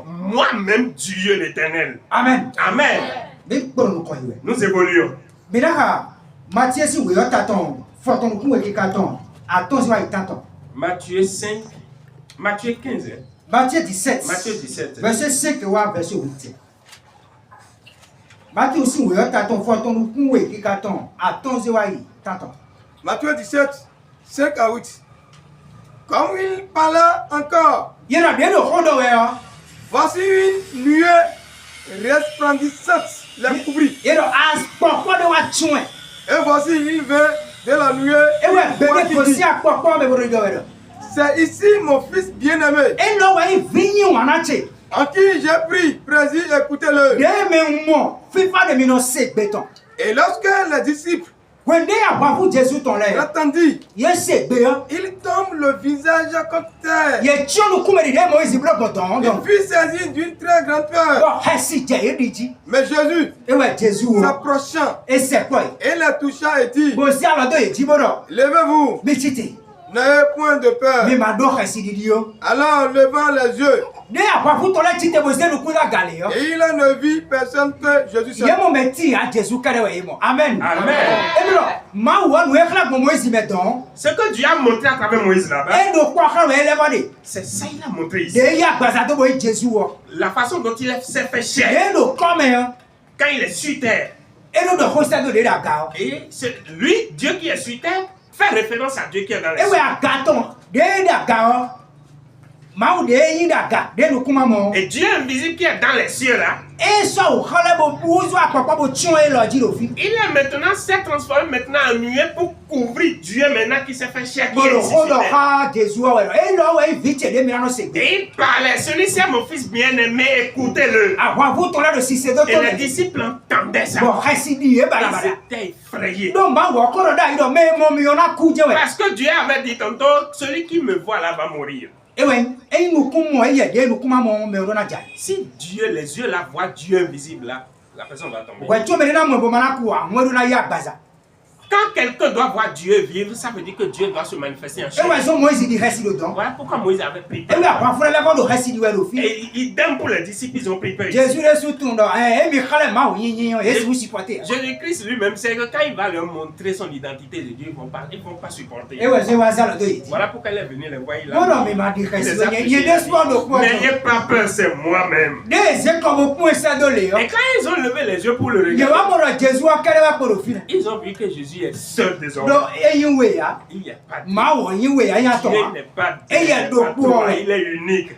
Moi-même, Dieu l'Éternel. Amen. Amen. Nous évoluons. Matthieu 5, Matthieu 15. Matthieu 17. Matthieu 17. Verset 5 et verset 8. Matthieu aussi, Matthieu 17, 5 à 8. Comme il parlait encore, voici une nuée resplendissante les couvrit. Et voici il vint de la nuée. C'est ici mon fils bien-aimé, en qui j'ai pris plaisir, écoutez-le. Et lorsque les disciples l'attendirent, il tombe le visage contre terre. Il fut saisi d'une très grande peur. Mais Jésus, s'approchant, et le toucha et dit, levez-vous, n'ayez point de peur. Alors, levant les yeux, et il ne vit personne que Jésus seul. Amen. Ce que Dieu a montré à travers Moïse là-bas, c'est ça qu'il a montré ici. La façon dont il s'est fait chair quand il est sur terre. Et c'est lui, Dieu qui est sur terre, fait référence à Dieu qui est dans les cieux. Et Dieu invisible qui est dans les cieux là, il est maintenant, s'est transformé maintenant en nuée pour couvrir Dieu maintenant qui s'est fait chair. Et il parlait, celui-ci est mon fils bien-aimé, écoutez-le. Et les disciples entendaient ça. Ils étaient effrayés. Parce que Dieu avait dit tantôt, celui qui me voit là va mourir. Si Dieu, les yeux là, voient Dieu invisible là, la personne va tomber. Quand quelqu'un doit voir Dieu vivre, ça veut dire que Dieu doit se manifester en chair. Voilà pourquoi Moïse avait pris peur. Et idem pour les disciples, ils ont pris peur. Jésus-Christ lui-même, c'est que quand il va leur montrer son identité de Dieu, ils ne vont pas supporter. Voilà pourquoi elle est venue les voir. N'ayez pas peur, c'est moi-même. Et quand ils ont levé les yeux pour le regarder, ils ont vu que Jésus est seul désormais. Il n'y a pas de Dieu, il n'est pas de il est unique.